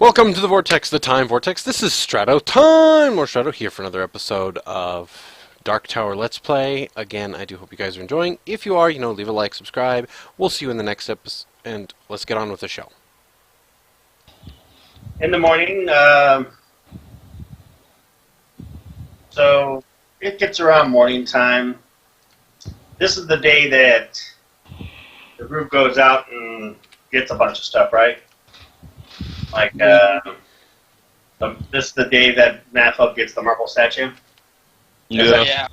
Welcome to the Vortex, the Time Vortex. This is Strato Time! More Strato here for another episode of Dark Tower Let's Play. Again, I do hope you guys are enjoying. If you are, leave a like, subscribe. We'll see you in the next episode, and let's get on with the show. In the morning, so it gets around morning time. This is the day that the group goes out and gets a bunch of stuff, right? Like, this is the day that Mathup gets the marble statue. Yeah.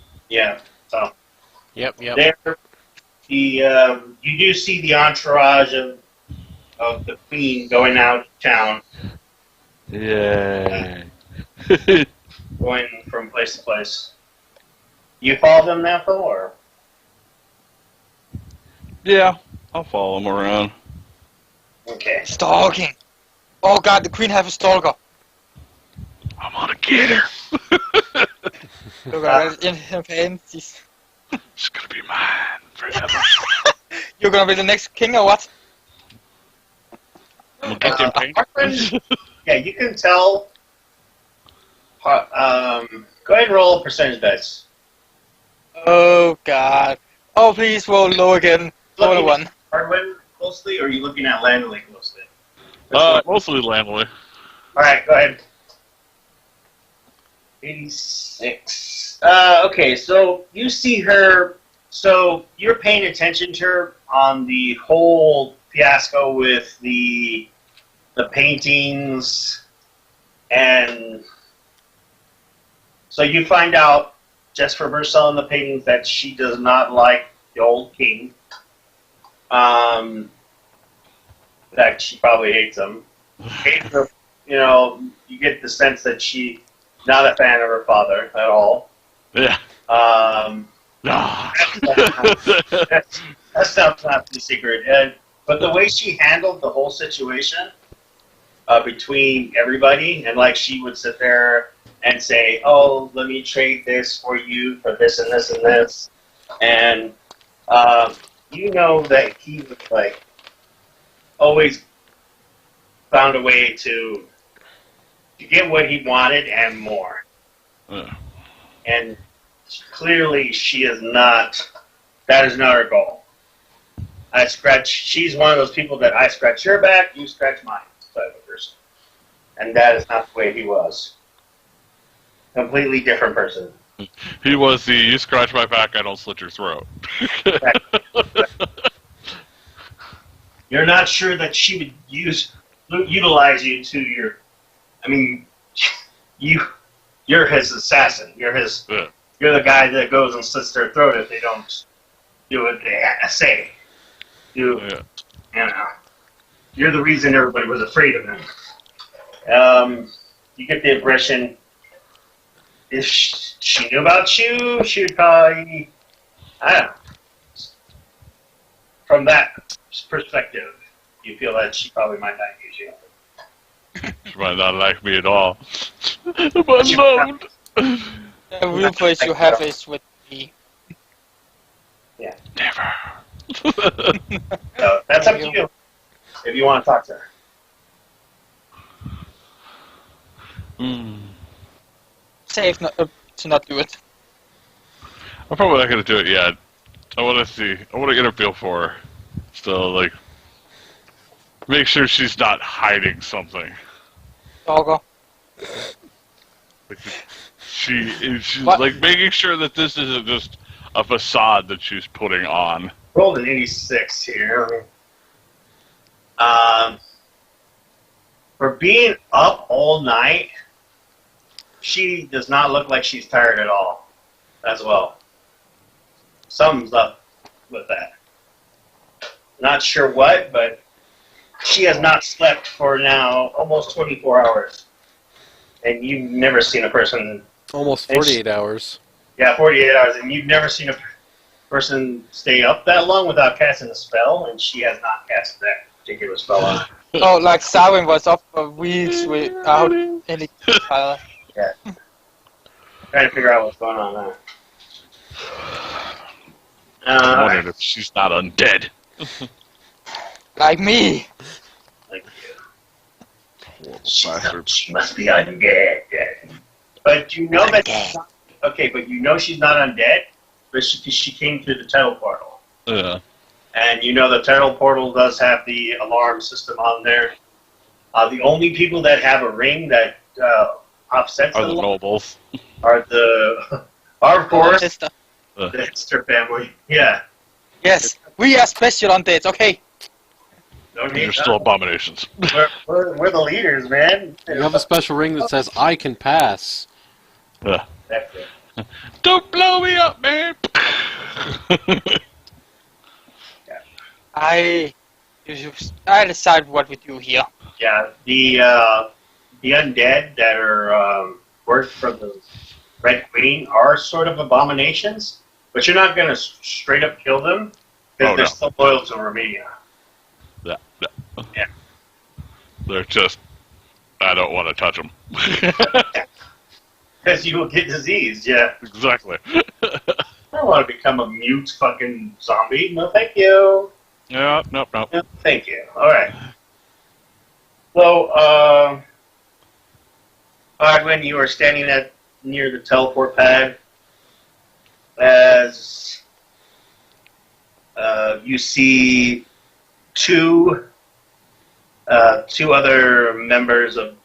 So Yep. there, you do see the entourage of the Queen going out of town. Yeah. Going from place to place. You follow them now, Phil, or? Yeah, I'll follow him around. Okay. Stalking. Oh god, the queen has a stalker. I'm gonna get her. Look at it in her panties. She's gonna be mine forever. You're gonna be the next king or what? I'm gonna get them paintings. Yeah, you can tell. Go ahead and roll a percentage dice. Oh god. Oh please roll low again. Roll a Looking one. at Hardwin closely, or are you looking at Landley closely? Mostly Landley. Alright, go ahead. 86. Okay, so you see her. So you're paying attention to her on the whole fiasco with the paintings, and so you find out just from her selling the paintings that she does not like the old king. That she probably hates him. Hates her, you get the sense that she's not a fan of her father at all. Yeah. That stuff's not the secret. But the way she handled the whole situation between everybody, and like she would sit there and say, "Oh, let me trade this for you for this and this and this," and you know that he was like always found a way to get what he wanted and more. And clearly, she is not. That is not her goal. She's one of those people that I scratch your back, you scratch mine type of person, and that is not the way he was. Completely different person. He was the you scratch my back, I don't slit your throat. You're not sure that she would utilize you to your. I mean, you're his assassin. You're his. Yeah. You're the guy that goes and slits their throat if they don't do what they say. Yeah. You're the reason everybody was afraid of him. You get the impression if she knew about you, she would probably, I don't know. From that perspective, you feel that she probably might not use you. She might not like me at all. I'm unloved. The real place you have is with me. Yeah. Never. So that's up to you. If you want to talk to her. Safe not, to not do it. I'm probably not gonna do it yet. I wanna see. I wanna get a feel for her. Still, like, make sure she's not hiding something. Stalker. Like, she's What? like making sure that this isn't just a facade that she's putting on. Rolled an 86 here. For being up all night, she does not look like she's tired at all, as well. Something's up with that. Not sure what, but she has not slept for now almost 24 hours. And you've never seen a person... Almost 48 hours. Yeah, 48 hours, and you've never seen a person stay up that long without casting a spell, and she has not cast that particular spell on her. Oh, like Sarwin was up for weeks without any fire. Yeah. Trying to figure out what's going on there. I wondered if she's not undead. Like me. Like Bastard. She must be undead. But you know that she's not, okay, but you know she's not undead, but she came through the tunnel portal. Yeah. And you know the tunnel portal does have the alarm system on there. The only people that have a ring that offsets Are the the alarm nobles? are of course, Sister. the Hester family. Yeah. Yes, we are special on dates, okay? No need, You're still abominations. we're the leaders, man. You have a special ring that says "I can pass." Yeah. That's it. Don't blow me up, man! I decide what we do here. Yeah, the undead that are worked from the Red Queen are sort of abominations, but you're not going to straight up kill them because Oh, they're no. still loyal to Romania. Yeah. Yeah. They're just... I don't want to touch them. Because you will get diseased, yeah. Exactly. I don't want to become a mute fucking zombie. No, thank you. Yeah, nope. No, thank you. All right. So, when you are standing near the teleport pad, as you see two other members of.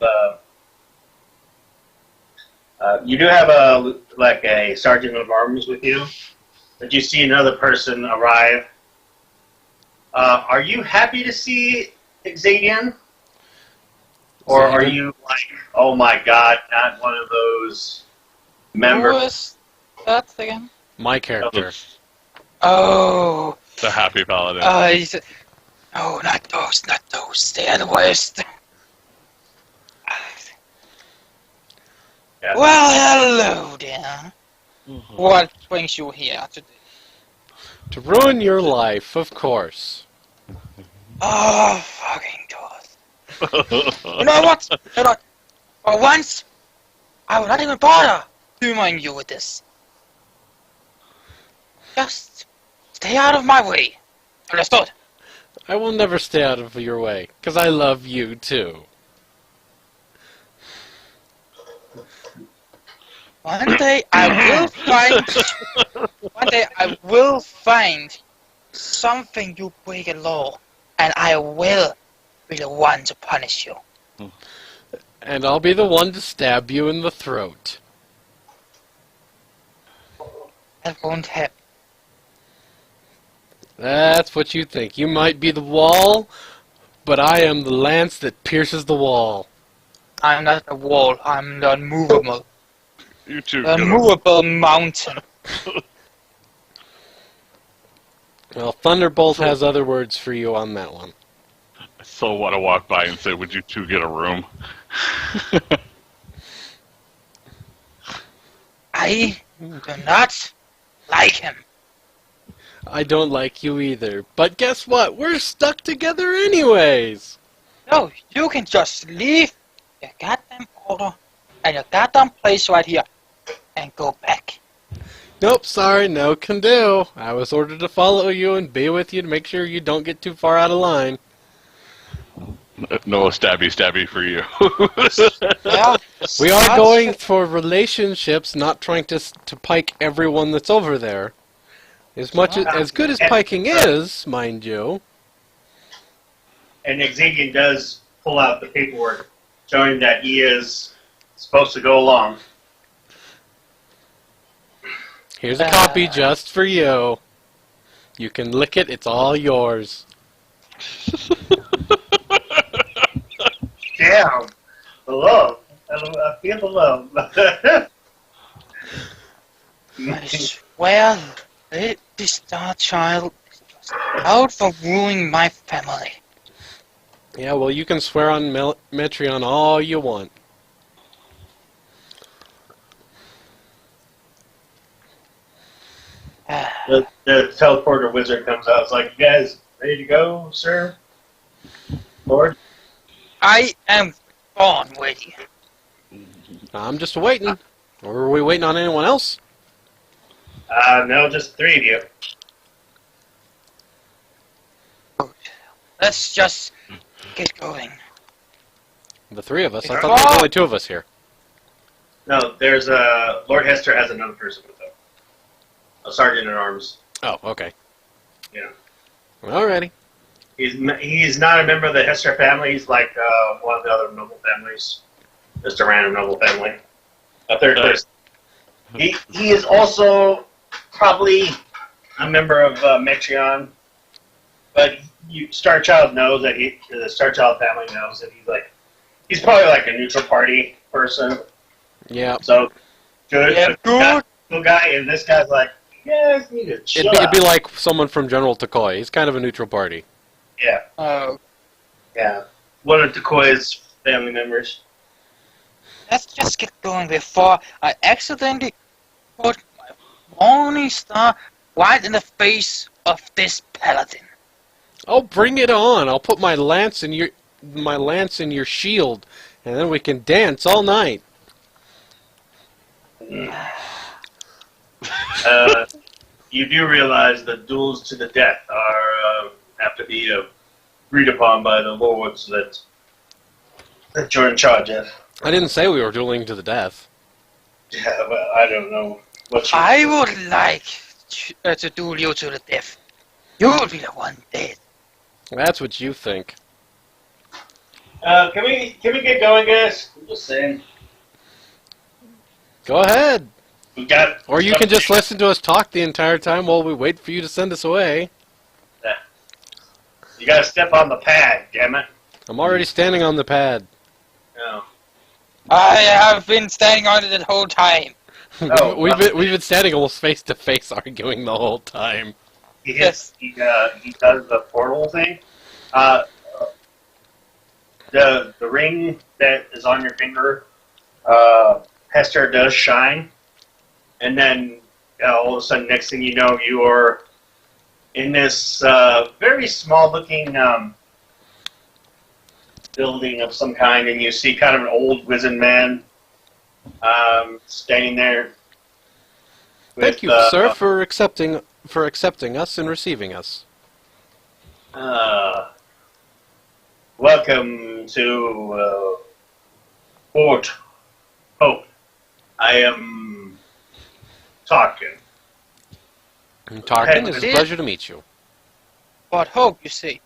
You do have a sergeant of arms with you, but you see another person arrive. Are you happy to see Xadian? Or are you like, oh my god, not one of those Who members? is that again? My character. Oh, The happy paladin. he's... Oh, not those. They are the worst. Yeah. Well, hello there. What brings you here today? To ruin your life, of course. Oh, fucking God. You know what? For once, I will not even bother humoring you with this. Just stay out of my way. Understood? I will never stay out of your way, because I love you too. One day I will find something you break a law, and I will be the one to punish you. And I'll be the one to stab you in the throat. That won't happen. That's what you think. You might be the wall, but I am the lance that pierces the wall. I'm not the wall. I'm the unmovable, You two the get movable mountain. Well, Thunderbolt has other words for you on that one. I so want to walk by and say, would you two get a room? I do not like him. I don't like you either. But guess what? We're stuck together anyways. No, you can just leave your goddamn order and your goddamn place right here and go back. Nope, sorry, no can do. I was ordered to follow you and be with you to make sure you don't get too far out of line. No stabby for you. Well, We are such- going for relationships, not trying to pike everyone that's over there. As good as piking is, mind you. And Xadian does pull out the paperwork showing that he is supposed to go along. Here's a copy just for you. You can lick it, it's all yours. Damn, the love. I feel the love. I swear, this star child is just out for ruining my family. Yeah, well, you can swear on Metreon all you want. the teleporter wizard comes out. It's like, you guys ready to go, sir? Lord? I am born waiting. I'm just waiting. Or are we waiting on anyone else? No, just three of you. Let's just get going. The three of us. I thought there was only two of us here. No, there's Lord Hester has another person with him. A sergeant at arms. Oh, okay. Yeah. Alrighty. He's not a member of the Hester family. He's like one of the other noble families. Just a random noble family. A third person. He is also probably a member of Metreon. But Starchild knows that the Starchild family knows that he's probably like a neutral party person. Yeah. So good. Yeah, good. Good guy, and this guy's like, you guys need to chill It'd be out. like someone from General Takoi. He's kind of a neutral party. Yeah, Oh, yeah. One of Decoy's family members. let's just get going before I accidentally put my morning star right in the face of this paladin. Oh, bring it on! I'll put my lance in your shield, and then we can dance all night. You do realize that duels to the death are have to be agreed upon by the lords that you're in charge of. I didn't say we were dueling to the death. Yeah, well, I don't know what you. I would like to duel you to the death. You will be the one dead. That's what you think. Can we get going, guys? I'm just saying. Go ahead. We got. Or you can just listen to us talk the entire time while we wait for you to send us away. You gotta step on the pad, damn it. I'm already standing on the pad. No. I have been standing on it the whole time. Oh, we've been standing almost face to face arguing the whole time. He hits. He does the portal thing. The ring that is on your finger, Hester does shine, and then all of a sudden, next thing you know, you are in this very small-looking building of some kind, and you see kind of an old wizened man standing there. Thank you, sir, for accepting us and receiving us. Welcome to Fort Hope. I am Tarkin. Tarkin, it's a pleasure to meet you. But hope, you see.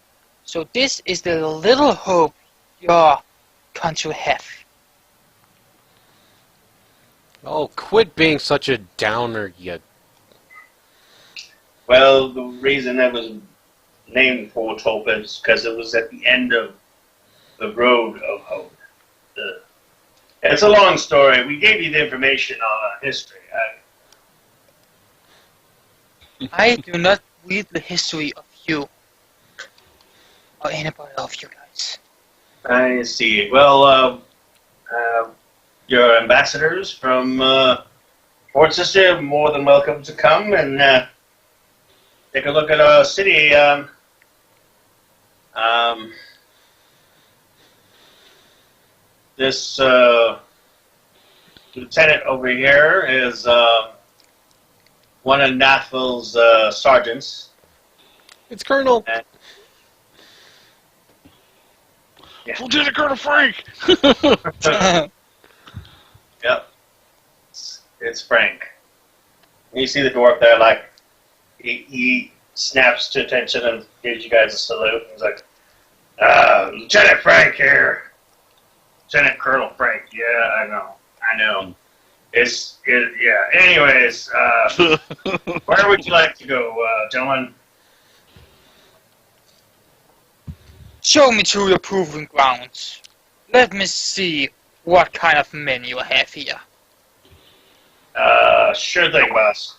So this is the little hope your country have. Oh, quit being such a downer, you... Well, the reason it was named Fort Hope is because it was at the end of the road of hope. It's a long story. We gave you the information on history. I do not read the history of you. Or anybody of you guys. I see. Well, your ambassadors from Fort Sister are more than welcome to come and take a look at our city. This lieutenant over here is one of Nathville's sergeants. It's Colonel. Yeah. Lieutenant Colonel Frank! Yep. It's Frank. And you see the dwarf there, like, he snaps to attention and gives you guys a salute. He's like, Lieutenant Frank here. Lieutenant Colonel Frank. Yeah, I know. Yeah. Anyways, where would you like to go, gentlemen? Show me to your proving grounds. Let me see what kind of men you have here. Sure thing, boss.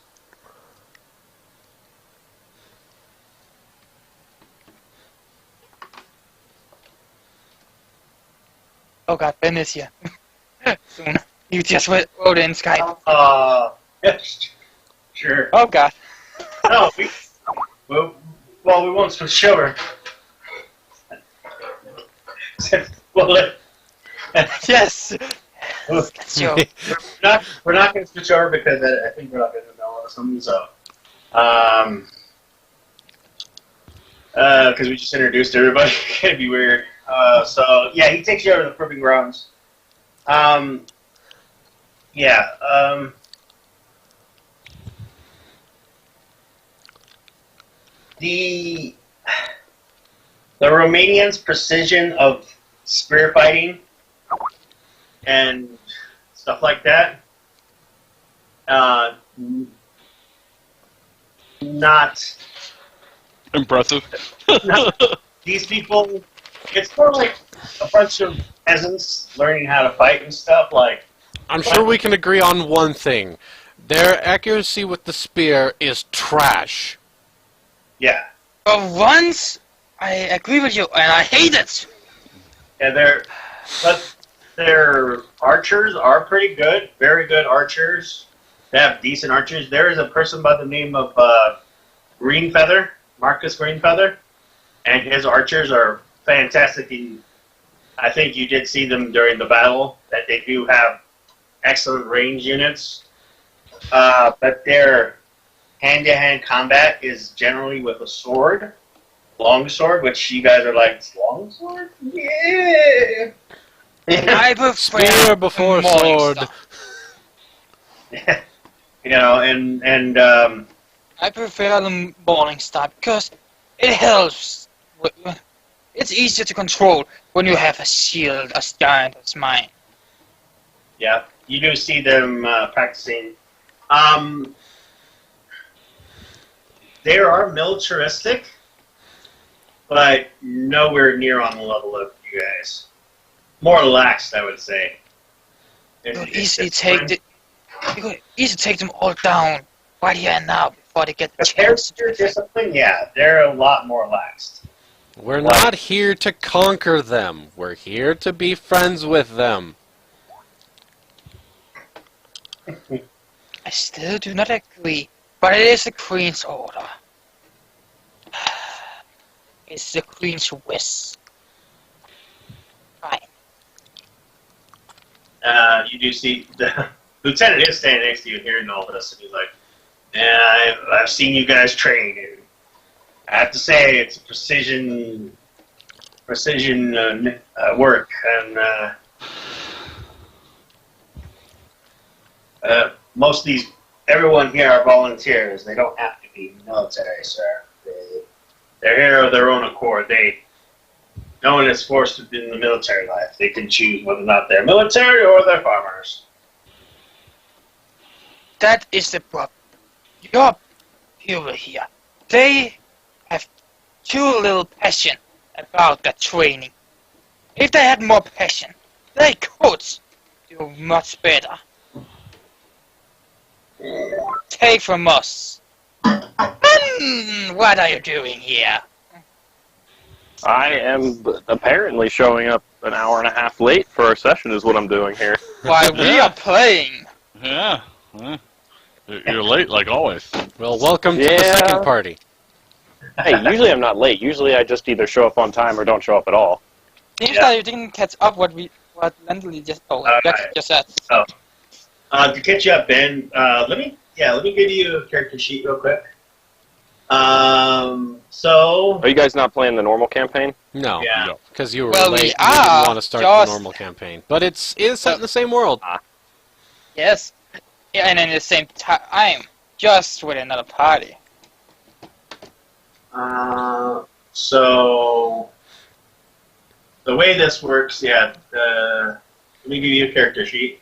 Oh god, Ben is here. Soon. You just wrote in Skype. Yes, sure. Oh god. No, we won't switch over. Well, Yes. Let's go. we're not going to switch over because I think we're not going to know something. So, because we just introduced everybody, it'd be weird. So yeah, he takes you over the Proving Grounds. Yeah. The Romanians' precision of spear fighting and stuff like that. Not Impressive. these people. It's more like a bunch of peasants learning how to fight and stuff. Like, I'm sure we can agree on one thing. Their accuracy with the spear is trash. yeah, For once, I agree with you, and I hate it. yeah. But their archers are pretty good, very good archers. They have decent archers. There is a person by the name of Greenfeather, Marcus Greenfeather, and his archers are fantastic. I think you did see them during the battle, that they do have excellent range units. But their hand-to-hand combat is generally with a sword, long sword, which you guys are like, long sword? Yeah! I prefer Spear before mauling sword. stuff. You know, and I prefer the mauling stuff because it helps. It's easier to control when you have a shield as giant as mine. yeah, you do see them practicing. They are militaristic, but nowhere near on the level of you guys. More laxed, I would say. You could easily take them all down right here and now before they get the Compared chance. to your discipline, yeah, they're a lot more laxed. We're not here to conquer them. We're here to be friends with them. I still do not agree, but it is the Queen's order. It's the Queen's wish. Fine. You do see the lieutenant is standing next to you hearing all this, and he's like, "Yeah, I've seen you guys train, and I have to say it's precision work, and most of everyone here are volunteers. They don't have to be military, sir. They're here of their own accord. No one is forced in the military life. They can choose whether or not they're military or they're farmers." That is the problem. Your people here, they have too little passion about their training. If they had more passion, they could do much better. Take from us. What are you doing here? I am apparently showing up an hour and a half late for our session is what I'm doing here. While we are playing. Yeah. Well, you're late like always. Well, welcome to the Yeah. second party. Hey, usually I'm not late. Usually I just either show up on time or don't show up at all. Seems Yeah. like you didn't catch up what Lendley just said. To catch you up, Ben, let me give you a character sheet real quick. So Are you guys not playing the normal campaign? No, yeah, No. because you were Well, we late. and are, didn't want to start the just- normal campaign, but it is set in the same world. Yes. Yeah, and in the same time, just with another party. so the way this works, let me give you a character sheet.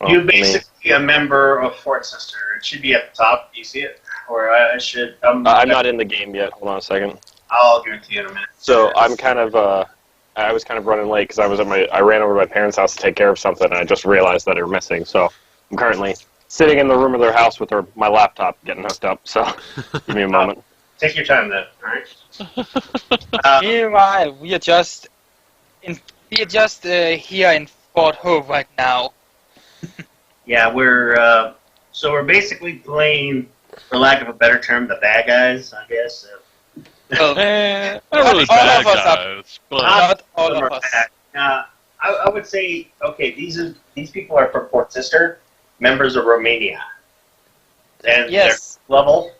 Well, You're I mean, basically a member of Fort Sister. It should be at the top. Do you see it? Or I should. I'm not in the game yet. Hold on a second. I'll give it to you in a minute. So I'm kind of I was kind of running late because I ran over to my parents' house to take care of something and I just realized that they were missing. So I'm currently sitting in the room of their house with my laptop getting hooked up. So give me a moment. Take your time then. All right. Meanwhile, we are just here in Fort Hope right now. Yeah, we're basically playing, for lack of a better term, the bad guys, I guess. Well, Not Not really all bad of us are- guys, but not all Some of are us. bad. I would say, okay, these people are from Fort Sister, members of Romania, and Yes. they're level,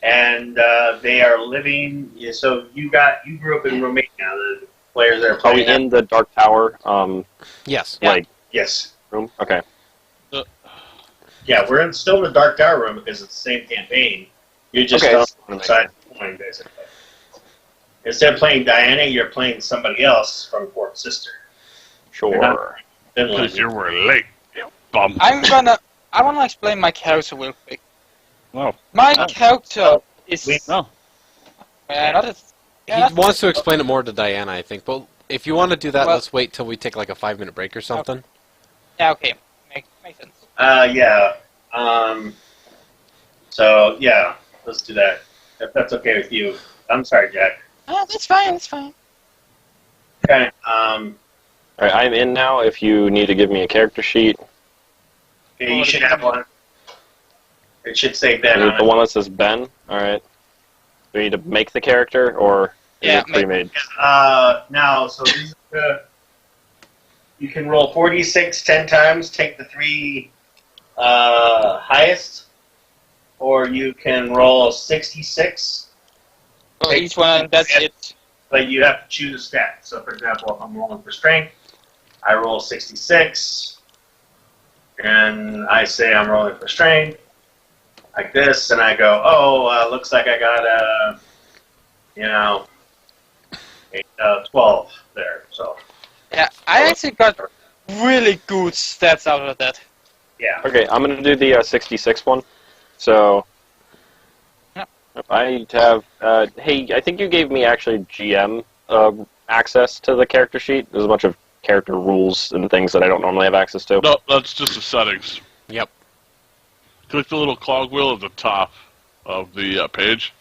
and they are living. So you grew up in Romania. The players that are Are playing. we in the Dark Tower? Yes. Yeah. Like Yes. room? Okay. Yeah, we're still in the Dark Tower room because it's the same campaign. You're just Okay. outside the coin, basically. Instead of playing Diana, you're playing somebody else from Fort Sister, Sure. Finland. Because you were late, you bum. I wanna explain my character real quick. No. My Oh. character is No. not as He wants to explain it more to Diana, I think. But if you want to do that, Well- let's wait till we take like a 5-minute break or something. Yeah, okay. Makes sense. Yeah. So yeah, let's do that. If that's okay with you. I'm sorry, Jack. That's fine, that's fine. Okay. All right, I'm in now. If you need to give me a character sheet, Okay, you should have one. It should say Ben I need on the it. one that says Ben. All right. Do we need to make the character, or is Yeah, it pre-made? Now, so these are you can roll 46 10 times, take the 3 highest, or you can roll 66, For each one, that's it. but you have to choose a stat. So, for example, if I'm rolling for strength, I roll 66, and I say I'm rolling for strength, like this, and I go, looks like I got a, 12 there. So, Yeah, I actually got really good stats out of that. yeah. Okay, I'm gonna do the 66 one. So Yeah. I have. Hey, I think you gave me actually GM access to the character sheet. There's a bunch of character rules and things that I don't normally have access to. No, that's just the settings. Yep. Click the little cogwheel at the top of the page.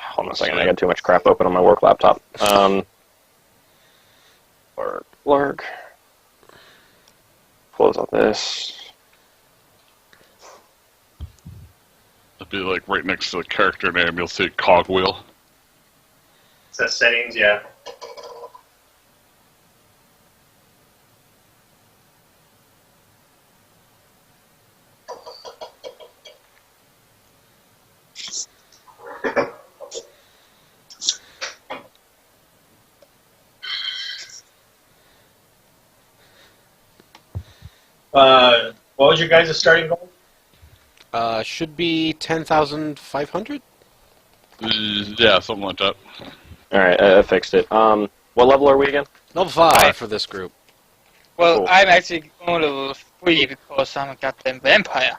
Hold on a second, I got too much crap open on my work laptop. Lurk. Close out this. It'd be like right next to the character name. You'll see cogwheel. It says settings, yeah. What was your guys' starting goal? Should be 10,500. Yeah, something like that. All right, I fixed it. What level are we again? Level 5 Five. for this group. Well, Cool. I'm actually on level 3 because I'm a goddamn vampire.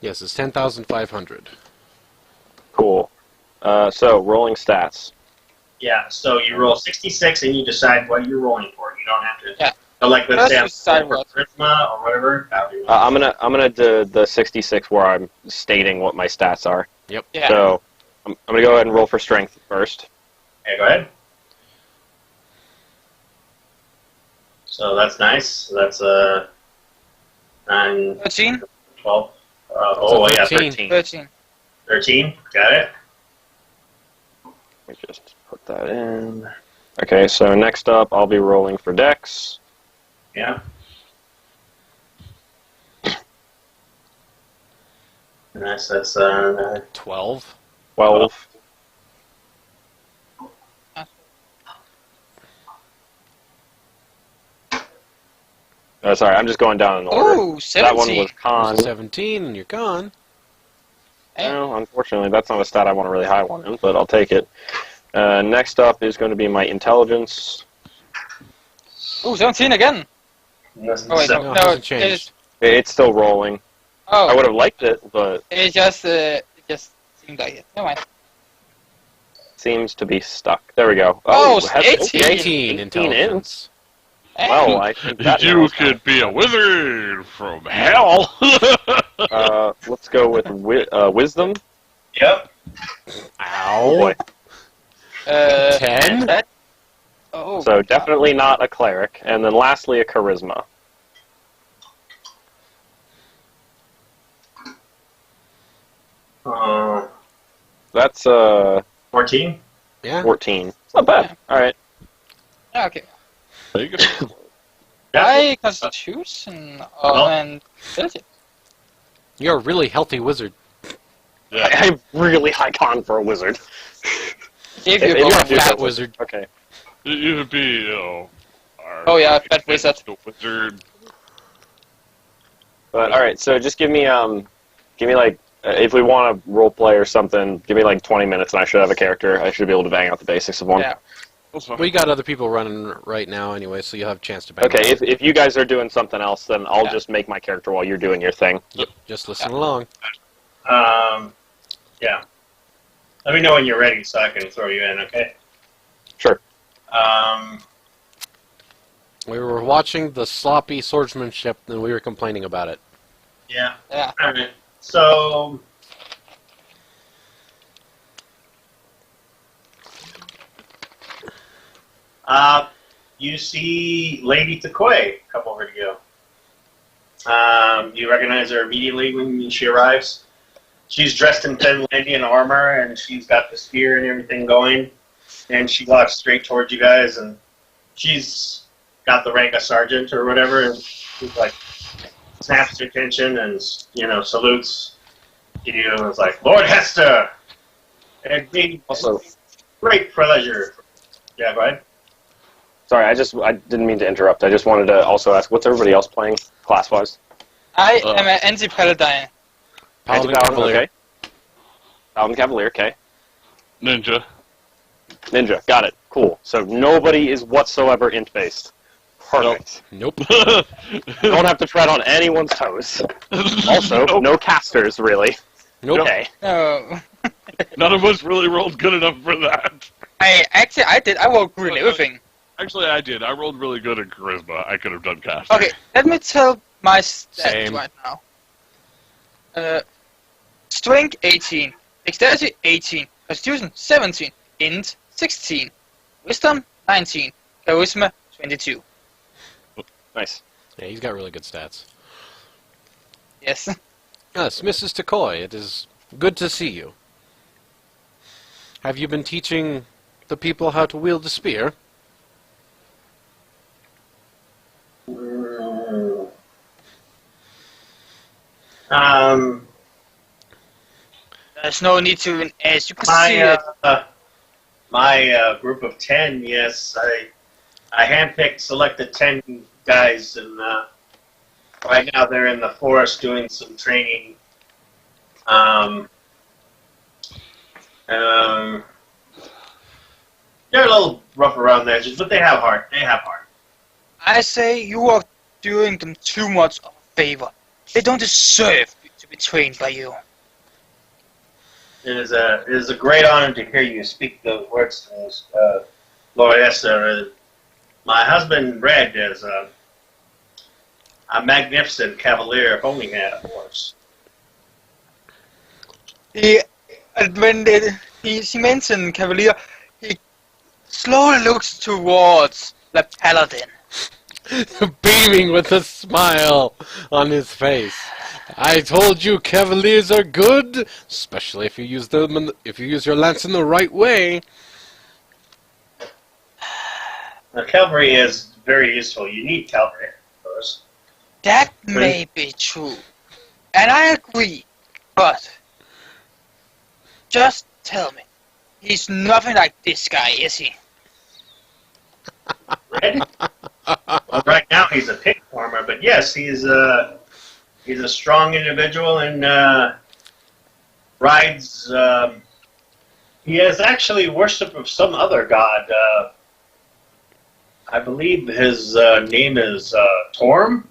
Yes, it's 10,500. Cool. So rolling stats. Yeah, so you roll 66 and you decide what you're rolling for. You don't have to. Yeah. So like let's Let's say I'm decide rolling for charisma or whatever. That would be I'm gonna do the 66 where I'm stating what my stats are. Yep. Yeah. So I'm gonna go ahead and roll for strength first. Okay, go ahead. So that's nice. So that's 9, 13? 12. So Yeah, 13. 13. 13. 13. Got it. Let me just put that in. Okay, so next up I'll be rolling for Dex. Yeah. Nice. That's 12. 12. Sorry, I'm just going down in order. Ooh, That one 17. was con. 17, and you're gone. No, unfortunately, that's not a stat I want a really high one in, but I'll take it. Next up is going to be my intelligence. Ooh, 17 again. that's Oh, wait, seven. No, no, it hasn't it changed. is- It's still rolling. I Oh, would have liked it, but it just seemed like it. Never mind. seems to be stuck. There we go. Oh, it has- 18. 18 18 intelligence. Well, I think that You narrows could be a wizard from hell. down. Let's go with wisdom. Yep. Oh boy. 10? That, oh, So definitely not a cleric. And then lastly, a charisma. That's 14. Yeah. 14. It's not bad. All right. yeah, okay. There you go. Yeah. I Constitution Oh. and ability. You're a really healthy wizard. Yeah. I'm really high con for a wizard. If If you You're you a do fat that- wizard. Okay. You would be, you know. Oh, yeah, fat wizard. Wizard. But all right, so just give me like if we want to role play or something, give me like 20 minutes, and I should have a character. I should be able to bang out the basics of one. Yeah. That's fine. We got other people running right now anyway, so you'll have a chance to bang Okay, them if you guys are doing something else, then I'll Yeah. just make my character while you're doing your thing. out. Just listen along. Yeah. Let me know when you're ready so I can throw you in, okay? Sure. We were watching the sloppy swordsmanship, and we were complaining about it. Yeah. Yeah. All right. So, you see Lady Takoi come over to you. You recognize her immediately when she arrives. She's dressed in Finlandian armor, and she's got the spear and everything going. And she walks straight towards you guys, and she's got the rank of sergeant or whatever, and she's like, snaps your attention and, salutes you and is like, Lord Hester! And me, Also, great pleasure. Yeah, go ahead. sorry, I didn't mean to interrupt. I just wanted to also ask, what's everybody else playing class-wise? I am an anti-paladin. Paladin Anti-Paladin, Cavalier. okay. Paladin Cavalier, okay. Ninja. Ninja, got it. Cool. So nobody is whatsoever int-based. Perfect. Nope. Don't have to tread on anyone's toes. Also, Nope. no casters, really. Nope. Okay. No. None of us really rolled good enough for that. I did. I rolled green everything. Actually, I did. I rolled really good at charisma. I could have done cast. Okay, let me tell my stats Same. right now. Strength 18, Dexterity 18, Constitution 17, Int 16, Wisdom 19, Charisma 22. Nice. Yeah, he's got really good stats. Yes. Yes, Mrs. Takoi, it is good to see you. Have you been teaching the people how to wield the spear? There's no need to, as you can see it. My group of 10, yes, I handpicked, selected 10 guys, and right now they're in the forest doing some training. They're a little rough around the edges, but they have heart. They have heart. I say you are doing them too much of a favor. They don't deserve to be trained by you. It is a great honor to hear you speak those words to us, Lord Esther. My husband Red is a magnificent cavalier, if only he had a horse. When he mentioned Cavalier, he slowly looks towards the Paladin. Beaming with a smile on his face. I told you cavaliers are good, especially if you use them. If you use your lance in the right way. Now, cavalry is very useful. You need cavalry, of course. That may be true, and I agree, but just tell me, he's nothing like this guy, is he? Red? Well, right now he's a pig farmer, but yes, he's a strong individual and rides. He has actually worship of some other god. I believe his name is Torm.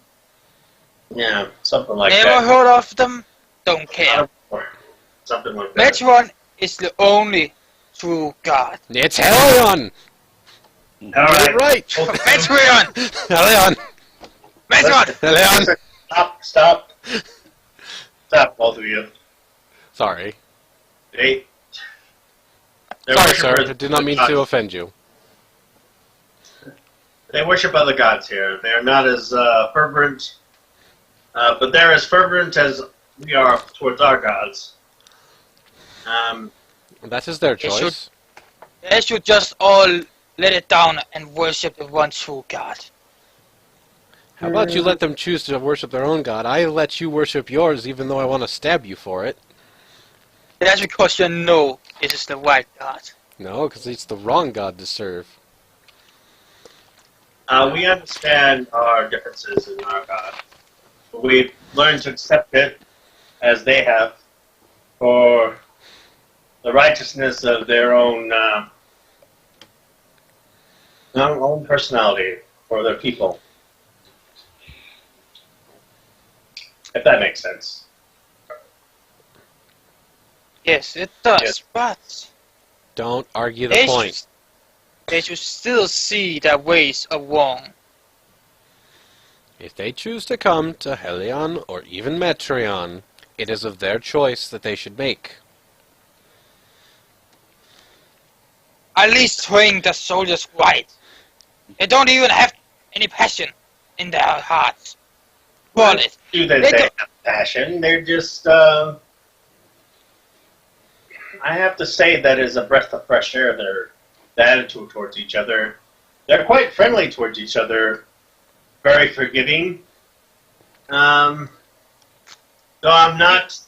Yeah, something like Never that. heard of them? Don't care. Something like that. Metron is the only true god. It's Helion! All Get it right! Metron! Helion! Metron! Helion! Stop, both of you. Sorry. They're Sorry, sir. worshipers I did not of mean gods. to offend you. They worship other gods here. They're not as fervent, but they're as fervent as we are towards our gods. That is their It should- choice. They should just all let it down and worship the one true god. How about you let them choose to worship their own god? I let you worship yours, even though I want to stab you for it. That's because you know this is the right god. No, because it's the wrong god to serve. We understand our differences in our God. We've learned to accept it, as they have, for the righteousness of their own personality, for their people. If that makes sense. Yes, it does, Yes. but Don't argue the point. They should still see their ways are wrong. If they choose to come to Helion or even Metreon, it is of their choice that they should make. At least train the soldiers right. They don't even have any passion in their hearts. Well, it. Do that They they don't- have passion. They're just, I have to say that is a breath of fresh air. Their attitude towards each other. They're quite friendly towards each other. Very forgiving. Though I'm not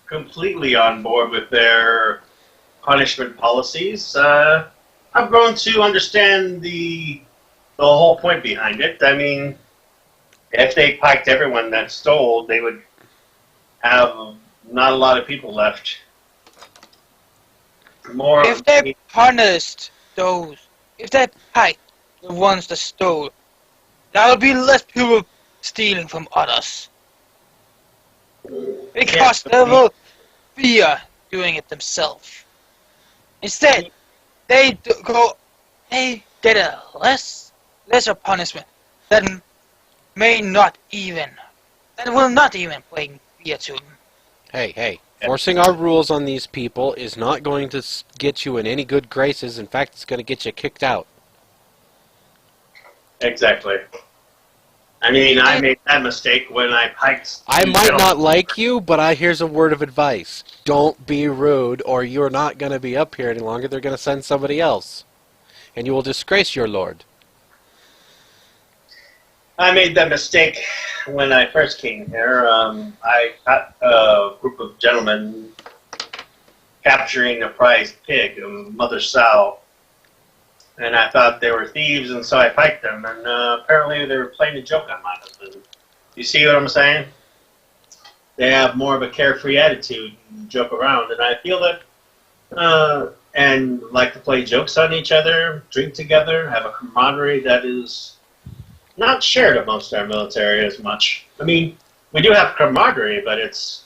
completely on board with their punishment policies. I've grown to understand the whole point behind it. I mean, if they piked everyone that stole, they would have not a lot of people left. More. If they punished those, if they piked the ones that stole, there will be less people stealing from others. Because Yeah, they will fear doing it themselves. Instead, they get a lesser punishment that will not even bring fear to them. Hey, forcing our rules on these people is not going to get you in any good graces. In fact, it's going to get you kicked out. Exactly. I mean, I made that mistake when I piked. I two might gentlemen. not like you, but here's a word of advice. Don't be rude, or you're not going to be up here any longer. They're going to send somebody else. And you will disgrace your lord. I made that mistake when I first came here. I got a group of gentlemen capturing a prized pig, a mother sow, and I thought they were thieves, and so I piked them. And apparently, they were playing a joke on my husband. You see what I'm saying? They have more of a carefree attitude and joke around, and I feel that and like to play jokes on each other, drink together, have a camaraderie that is not shared amongst our military as much. I mean, we do have camaraderie, but it's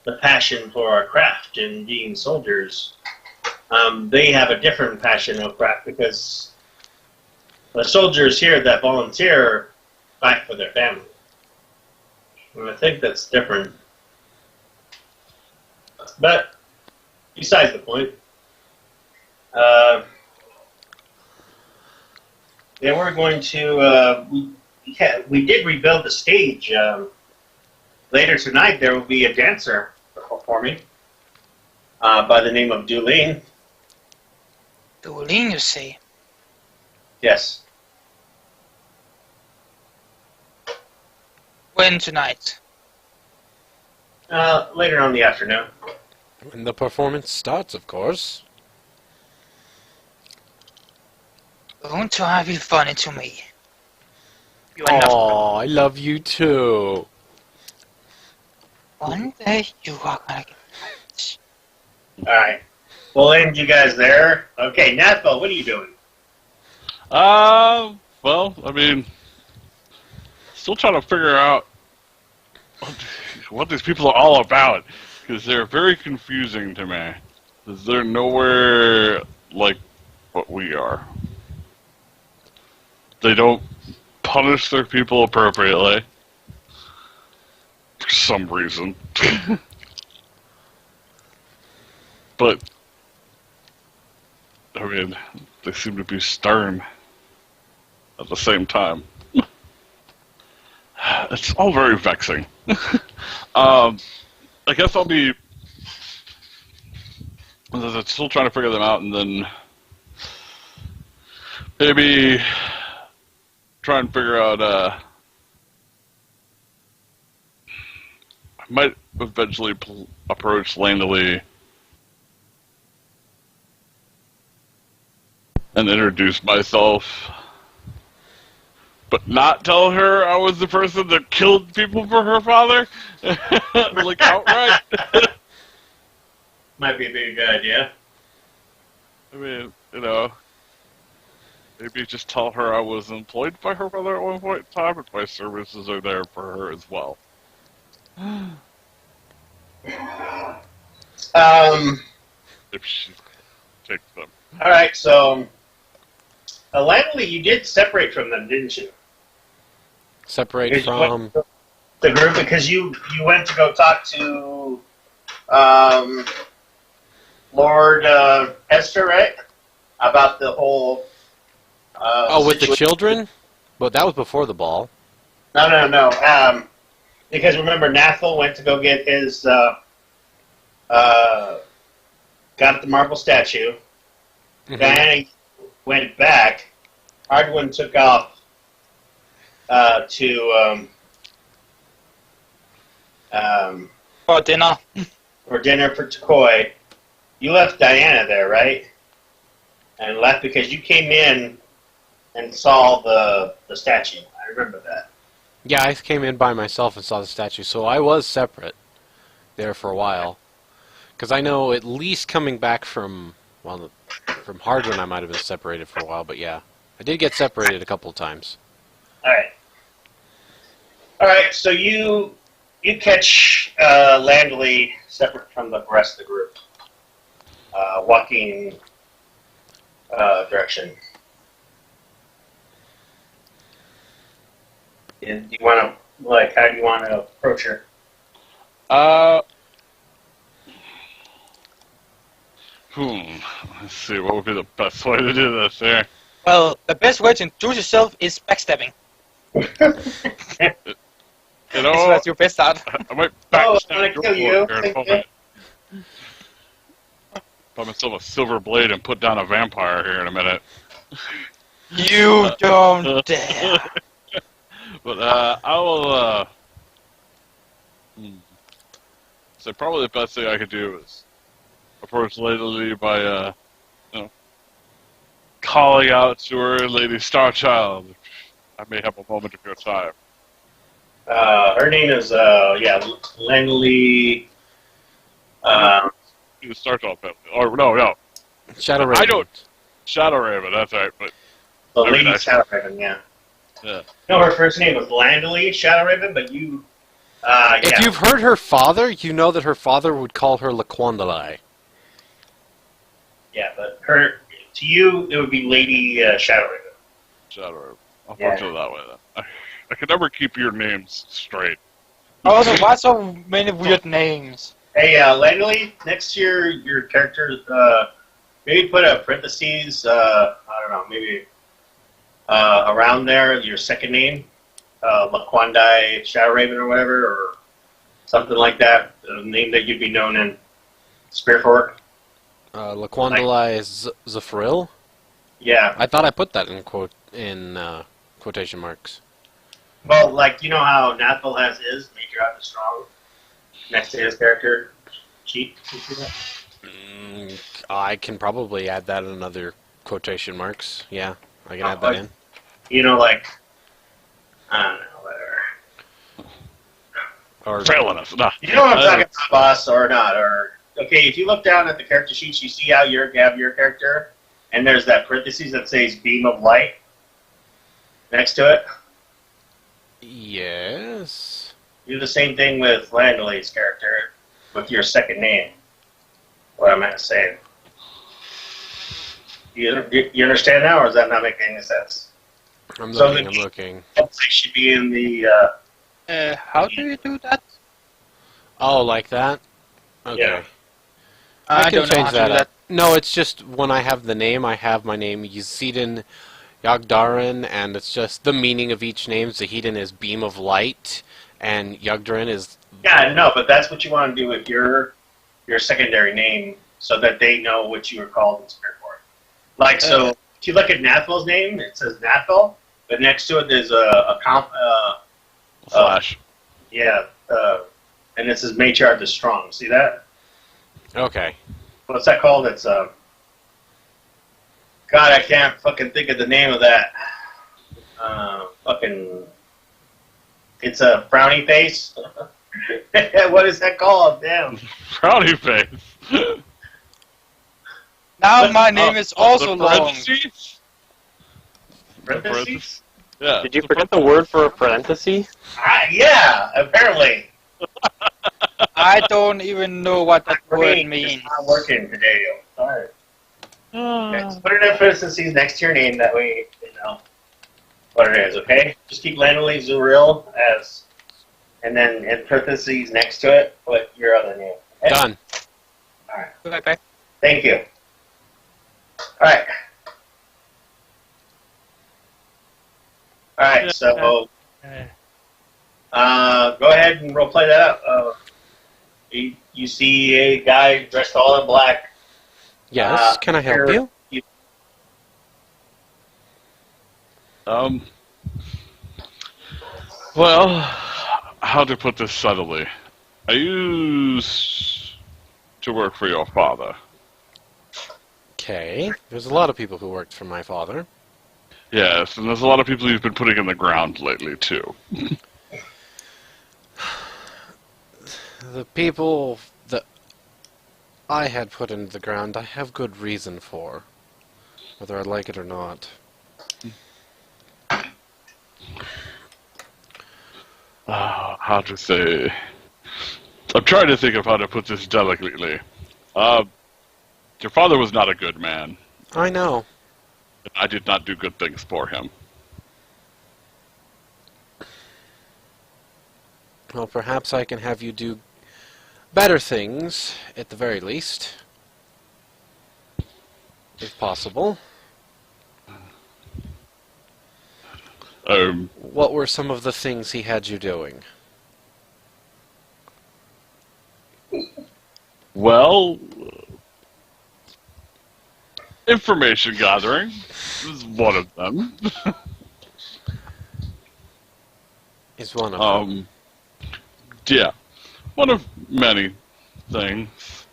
the passion for our craft and being soldiers. They have a different passion of craft because the soldiers here that volunteer fight for their family. And I think that's different. But besides the point, they were going to. We did rebuild the stage. Later tonight, there will be a dancer performing by the name of Dulene. Dueling, you say? Yes, When tonight? later on in the afternoon. When the performance starts, of course. Don't try to be funny to me. You are not. Oh, I love you too. One day you are gonna get rich. All right, we'll end you guys there. Okay, Nathville, what are you doing? Well, I mean, still trying to figure out what these people are all about, because they're very confusing to me. 'Cause they're nowhere like what we are. They don't punish their people appropriately. For some reason. But, I mean, they seem to be stern at the same time. It's all very vexing. I guess I'll be still trying to figure them out, and then maybe try and figure out might eventually approach Landely and introduce myself, but not tell her I was the person that killed people for her father, like outright. Might be a good idea. I mean, maybe just tell her I was employed by her father at one point in time, and my services are there for her as well. If she takes them. All right, so Langley, you did separate from them, didn't you? Separate Because you from. went to the group because you went to go talk to Lord Hester, right? About the whole. With the situation. children? But that was before the ball. No. Because remember, Nathal went to go get his. Got the marble statue. Mhm. Diana went back. Hardwin took off to For dinner. for dinner for Takoi. You left Diana there, right? And left because you came in and saw the statue. I remember that. Yeah, I came in by myself and saw the statue, so I was separate there for a while. Because I know at least coming back from Hardwin, I might have been separated for a while, but yeah. I did get separated a couple of times. All right. So you catch Landley separate from the rest of the group, walking direction. And do you want to how do you want to approach her? Let's see, what would be the best way to do this here? Well, the best way to introduce yourself is backstabbing. That's your best start. I might Oh, backstab I wanna kill you. here in a moment. Buy myself a silver blade and put down a vampire here in a minute. You don't dare. But I will. So probably the best thing I could do is approach Lady by, calling out to her, Lady Starchild. I may have a moment of your time. Her name is Langley. The Starchild family, or no, Shadow Raven. I don't. Shadow Raven. That's right, but The I mean, Lady I- Shadow Raven, yeah. yeah. No, her first name was Landley Shadow Raven, but you. If you've heard her father, you know that her father would call her Laquandalai. Yeah, but to you, it would be Lady Shadow Raven. Shadow Raven. I'll Yeah. put it that way then. I can never keep your names straight. Also, why so many weird names? Hey, Langley, next to your character, maybe put a parentheses, I don't know, maybe around there, your second name, Laquandai Shadow Raven or whatever, or something like that, a name that you'd be known in Spearfork. Laquandalai is Zephril? Yeah. I thought I put that in quotation marks. Well, you know how Nathal has his, Major Out the Strong, next to his character sheet? You see that? I can probably add that in other quotation marks. Yeah, I can add that in. You know, I don't know, whatever. Or Fail enough. Nah. You know what I'm talking about, boss, or not? Or okay, if you look down at the character sheets, you see how you have your character, and there's that parentheses that says "beam of light" next to it. yes. Do the same thing with Landley's character with your second name. What I'm saying. You understand now, or is that not making any sense? I'm So looking. the- I'm looking. It should be in the. How do you do that? Oh, like that? Okay. Yeah. I can don't know change how to that do up. No, it's just when I have the name, I have my name Yzidin Yagdarin, and it's just the meaning of each name. Zahidin is beam of light, and Yagdarin is... Yeah, no, but that's what you want to do with your secondary name, so that they know what you were called in Spiritboard. So if you look at Nathal's name, it says Nathal, but next to it there's a Flash. and this is Matriarch the Strong. See that? Okay. What's that called? It's God, I can't fucking think of the name of that. It's a frowny face. What is that called? Damn. Frowny face. Now my name is also the long. parentheses? Parentheses? Yeah. Did you forget the word for a parenthesis? Yeah, apparently. I don't even know what that word Brain means. is not working today. Sorry. Uh, Okay, so put it in parentheses next to your name. That way you know what it is. Okay. Just keep Lanolin Zuril as, and then in parentheses next to it, put your other name. Okay? Done. All right. Okay. Thank you. All right. All right. So go ahead and roleplay that out. You see a guy dressed all in black. Yes, can I help here- you? Well, how to put this subtly? I used to work for your father. Okay. There's a lot of people who worked for my father. Yes, and there's a lot of people you've been putting in the ground lately, too. The people that I had put into the ground, I have good reason for, whether I like it or not. How to say... I'm trying to think of how to put this delicately. Your father was not a good man. I know. I did not do good things for him. Well, perhaps I can have you do better things, at the very least. If possible. What were some of the things he had you doing? Well, information gathering is one of them. Is one of them. Yeah, one of many things.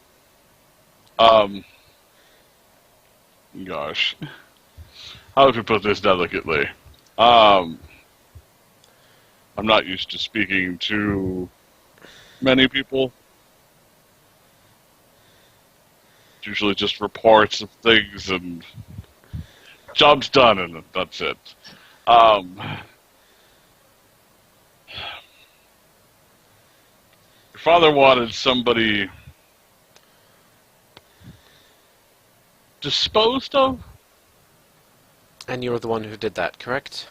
Gosh, how to put this delicately? I'm not used to speaking to many people. It's usually just reports of things and job's done, and that's it. Your father wanted somebody disposed of? And you were the one who did that, correct?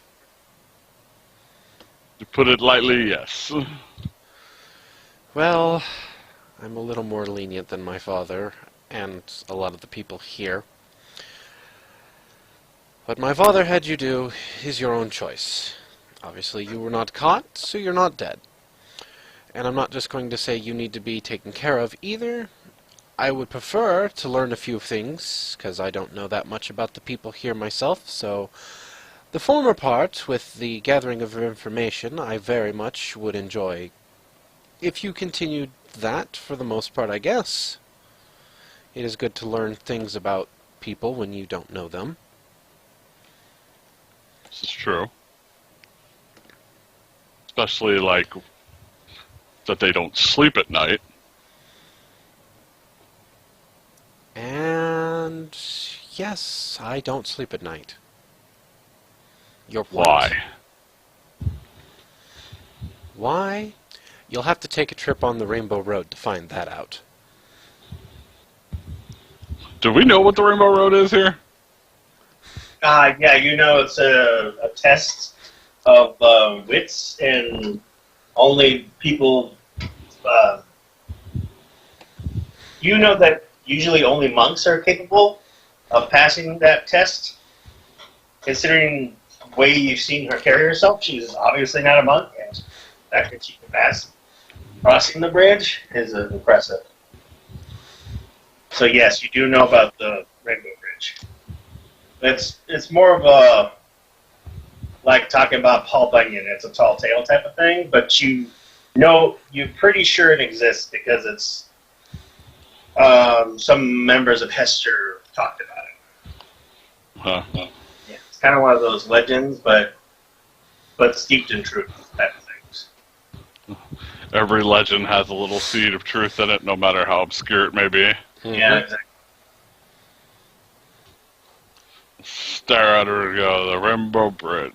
To put it lightly, yes. Well, I'm a little more lenient than my father, and a lot of the people here. What my father had you do is your own choice. Obviously, you were not caught, so you're not dead. And I'm not just going to say you need to be taken care of either. I would prefer to learn a few things, because I don't know that much about the people here myself, so the former part, with the gathering of information, I very much would enjoy. If you continued that, for the most part, I guess. It is good to learn things about people when you don't know them. This is true. Especially, like, that they don't sleep at night. And yes, I don't sleep at night. Your point. Why? Why? You'll have to take a trip on the Rainbow Road to find that out. Do we know what the Rainbow Road is here? Yeah, you know it's a test of wits, and only people. You know that usually only monks are capable of passing that test. Considering the way you've seen her carry herself, she's obviously not a monk, and the fact that she can pass crossing the bridge is impressive. So yes, you do know about the Rainbow Bridge. It's more of a, like talking about Paul Bunyan. It's a tall tale type of thing, but you No, you're pretty sure it exists because it's some members of Hester talked about it. Huh. Yeah, it's kind of one of those legends, but steeped in truth type of things. Every legend has a little seed of truth in it, no matter how obscure it may be. Yeah, exactly. Stare at her and go, the Rainbow Bridge.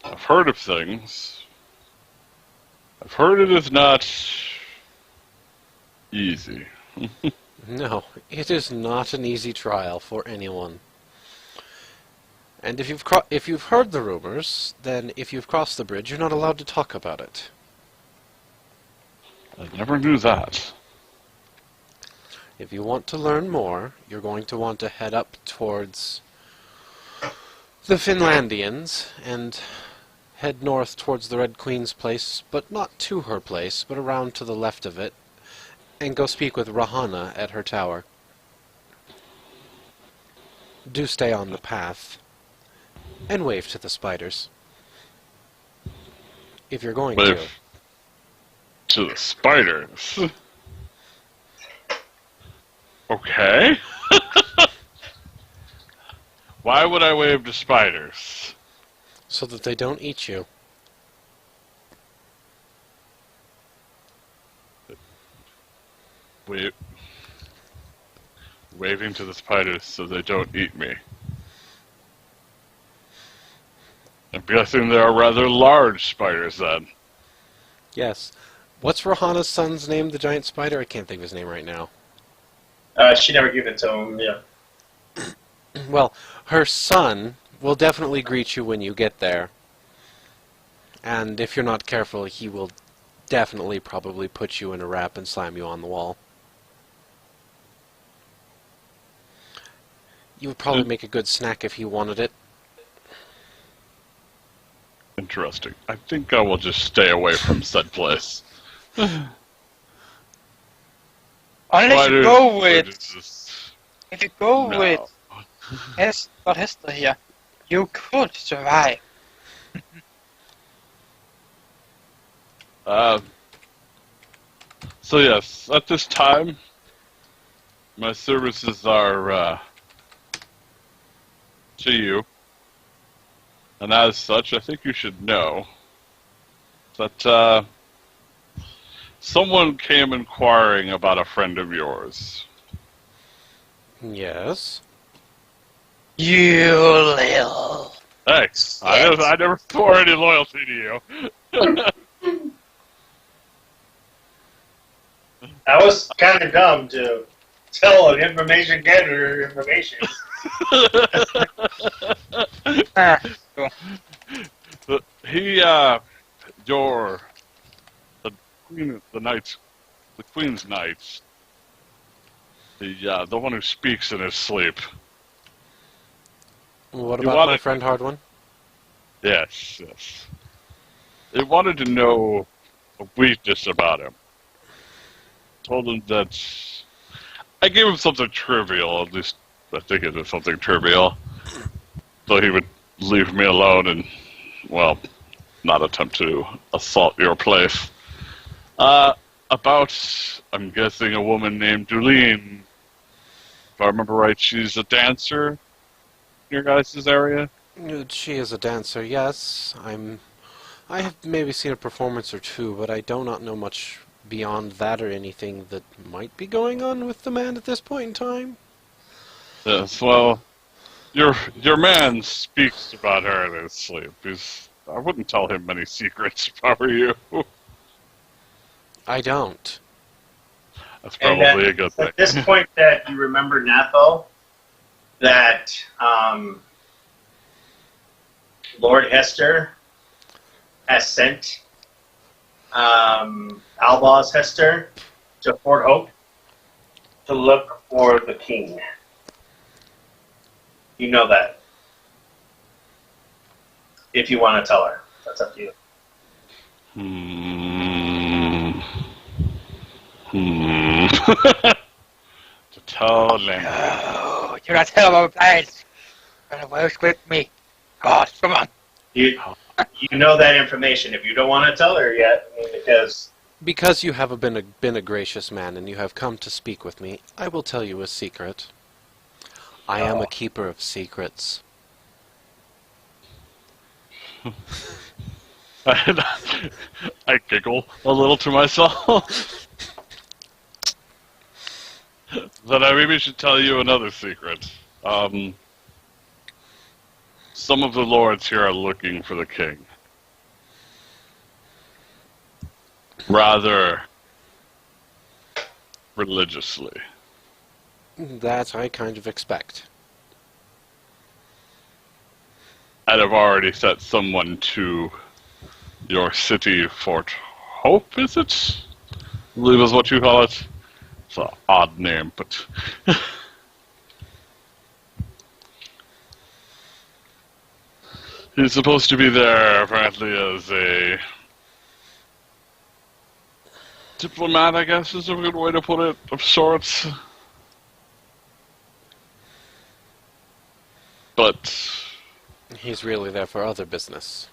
I've heard of things. I've heard it is not easy. No, it is not an easy trial for anyone. And if you've heard the rumors, then if you've crossed the bridge, you're not allowed to talk about it. I never knew that. If you want to learn more, you're going to want to head up towards the Finlandians and head north towards the Red Queen's place, but not to her place, but around to the left of it, and go speak with Rahana at her tower. Do stay on the path, and wave to the spiders. If you're going to. Wave to the spiders. Okay. Why would I wave to spiders? So that they don't eat you. Waving to the spiders so they don't eat me. I'm guessing they are rather large spiders then. Yes. What's Rahana's son's name, the giant spider? I can't think of his name right now. She never gave it to him. Yeah. Well, her son will definitely greet you when you get there. And if you're not careful, he will definitely probably put you in a wrap and slam you on the wall. You would probably make a good snack if he wanted it. Interesting. I think I will just stay away from said place. Unless you go with, if you go No. with Hester here, you could survive. So yes, at this time, my services are to you, and as such, I think you should know that someone came inquiring about a friend of yours. Yes. You little. Hey, I never swore any loyalty to you. I was kind of dumb to tell an information gatherer information. Cool. He, the Queen's Knights, the one who speaks in his sleep. What You about want my it- friend Hardwin? Yes. They wanted to know a weakness about him. Told him that I gave him something trivial, at least I think it was something trivial. So he would leave me alone and, well, not attempt to assault your place. About, I'm guessing, a woman named Dulene. If I remember right, she's a dancer in your guys' area? She is a dancer, yes. I have maybe seen a performance or two, but I do not know much beyond that or anything that might be going on with the man at this point in time. Yes, well, your man speaks about her in his sleep. I wouldn't tell him many secrets if I were you. I don't. That's And probably a good thing. At this point that you remember Natho, that Lord Hester has sent Albaz Hester to Fort Hope to look for the king. You know that. If you want to tell her. That's up to you. To tell Lane. No, you're not telling my plans. You're gonna work with me. God, come on. You, you know that information. If you don't want to tell her yet, Because you have been a gracious man and you have come to speak with me, I will tell you a secret. I am a keeper of secrets. I giggle a little to myself. Then I maybe should tell you another secret. Some of the lords here are looking for the king. Rather religiously. That I kind of expect. And I've already sent someone to your city, Fort Hope, is it? I believe is what you call it. It's an odd name, but... He's supposed to be there, apparently, as a... diplomat, I guess, is a good way to put it, of sorts. But... He's really there for other business.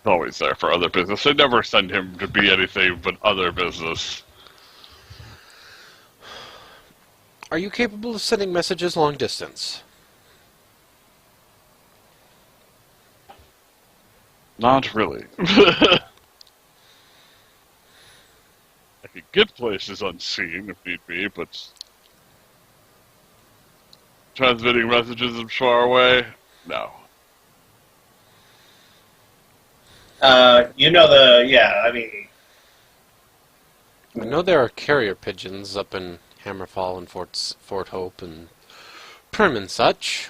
always there for other business. They never send him to be anything but other business. Are you capable of sending messages long distance? Not really. I could get places unseen if need be, but transmitting messages from far away? No. I know there are carrier pigeons up in Hammerfall and Fort Hope and Prim and such.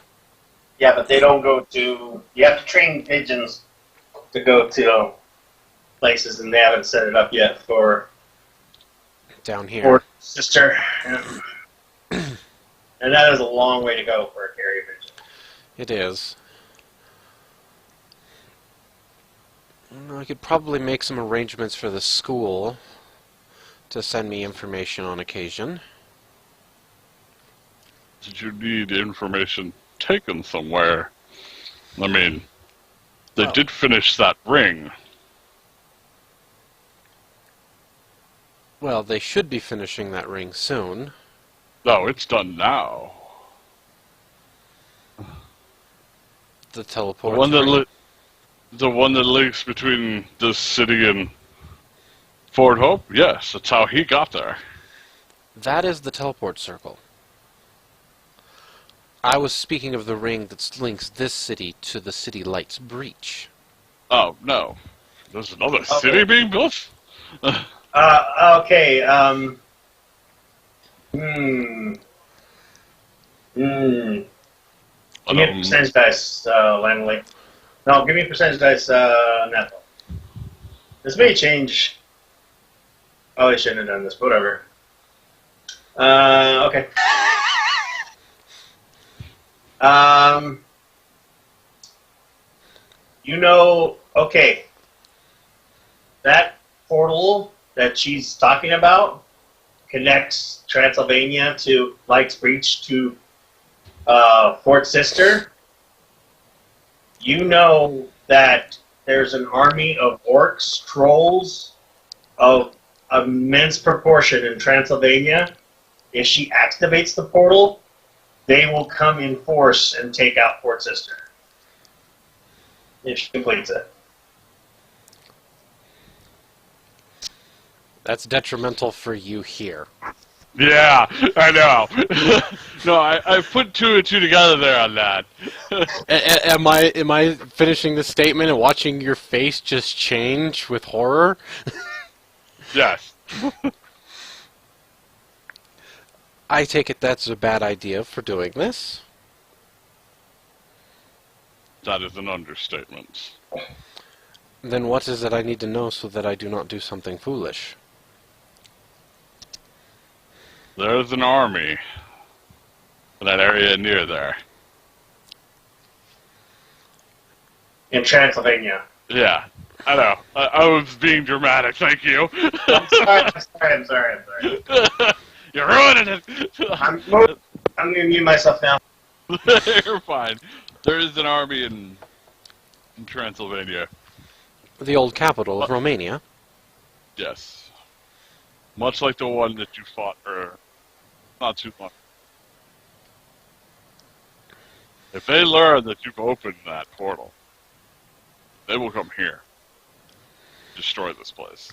Yeah, but they don't go to... You have to train pigeons to go to places, and they haven't set it up yet for... Down here. For sister. Yeah. And that is a long way to go for a carrier pigeon. It is. I could probably make some arrangements for the school to send me information on occasion. Did you need information taken somewhere? I mean, they did finish that ring. Well, they should be finishing that ring soon. No, it's done now. The teleport. The one that links between this city and Fort Hope? Yes, that's how he got there. That is the teleport circle. I was speaking of the ring that links this city to the City Lights breach. Oh, no. There's another city being built? Okay, Give me a percentage dice, Lanley. No, give me a percentage dice, Nethel. This may change. Oh, I shouldn't have done this. Whatever. Okay. Okay. That portal that she's talking about connects Transylvania to Light's Breach to Fort Sister. You know that there's an army of orcs, trolls of immense proportion in Transylvania. If she activates the portal, they will come in force and take out Fort Sister. If she completes it. That's detrimental for you here. Yeah, I know. No, I put two and two together there on that. Am I finishing the statement and watching your face just change with horror? Yes. I take it that's a bad idea for doing this. That is an understatement. Then what is it I need to know so that I do not do something foolish? There's an army in that area near there. In Transylvania. Yeah, I know. I was being dramatic, thank you. I'm sorry. You're ruining it! I'm going to mute myself now. You're fine. There is an army in Transylvania. The old capital of Romania. Yes. Much like the one that you fought not too long. If they learn that you've opened that portal, they will come here. Destroy this place.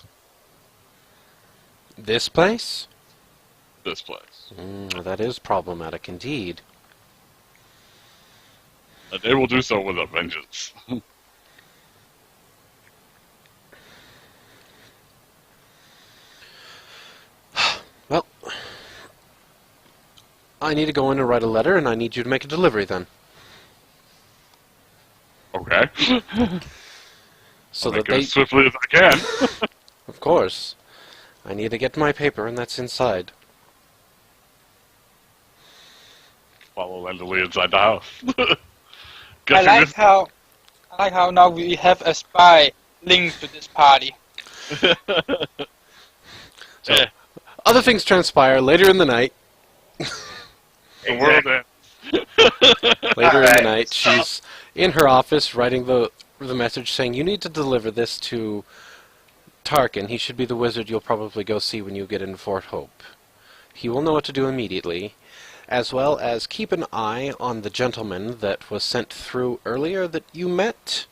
This place? This place. That is problematic indeed. And they will do so with a vengeance. Well, I need to go in and write a letter, and I need you to make a delivery then. Okay. So I'll that make it they... as swiftly as I can. Of course. I need to get my paper, and that's inside. Follow Lendley inside the house. I Guessing like this- how now we have a spy linked to this party. So, Yeah. other things transpire later in the night. The world ends. Later in the Alright, night, so- she's in her office writing the message saying, you need to deliver this to Tarkin. He should be the wizard you'll probably go see when you get in Fort Hope. He will know what to do immediately, as well as keep an eye on the gentleman that was sent through earlier that you met.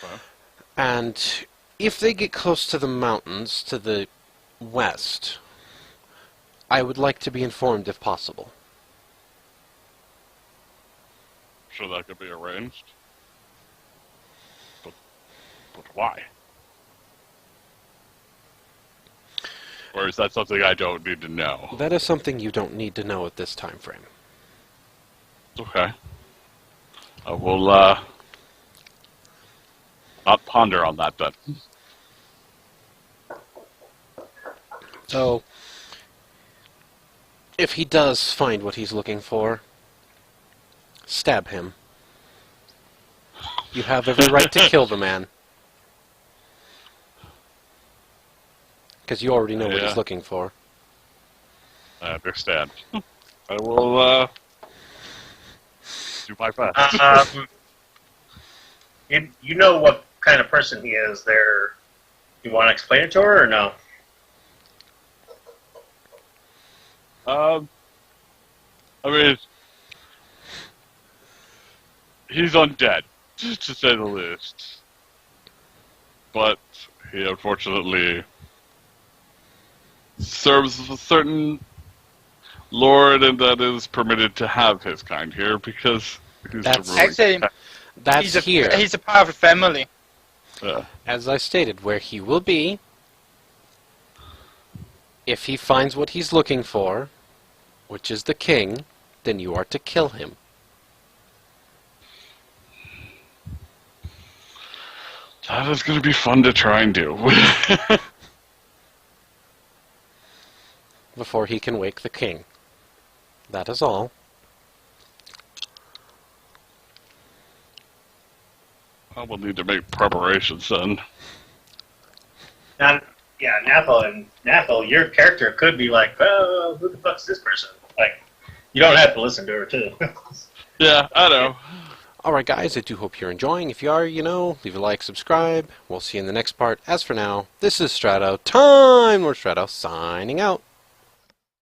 Okay. And if they get close to the mountains to the west, I would like to be informed if possible. Sure that could be arranged. But why? Or is that something I don't need to know? That is something you don't need to know at this time frame. Okay. I will, not ponder on that then. So, if he does find what he's looking for, stab him. You have every right to kill the man. Because you already know what Yeah. he's looking for. I understand. I will, do my best. You know what kind of person he is there. You want to explain it to her or no? I mean, he's undead, to say the least. But he unfortunately serves a certain lord, and that is permitted to have his kind here because he's That's- the ruling. Actually, That's here. he's a part of the family. Yeah. As I stated, where he will be, if he finds what he's looking for, which is the king, then you are to kill him. That is going to be fun to try and do. Before he can wake the king. That is all. I will need to make preparations then. Now, yeah, Nathal, your character could be like, oh, who the fuck's this person? Like, you don't have to listen to her, too. Yeah, I know. Alright guys, I do hope you're enjoying. If you are, leave a like, subscribe. We'll see you in the next part. As for now, this is Strato Time! Lord Strato signing out.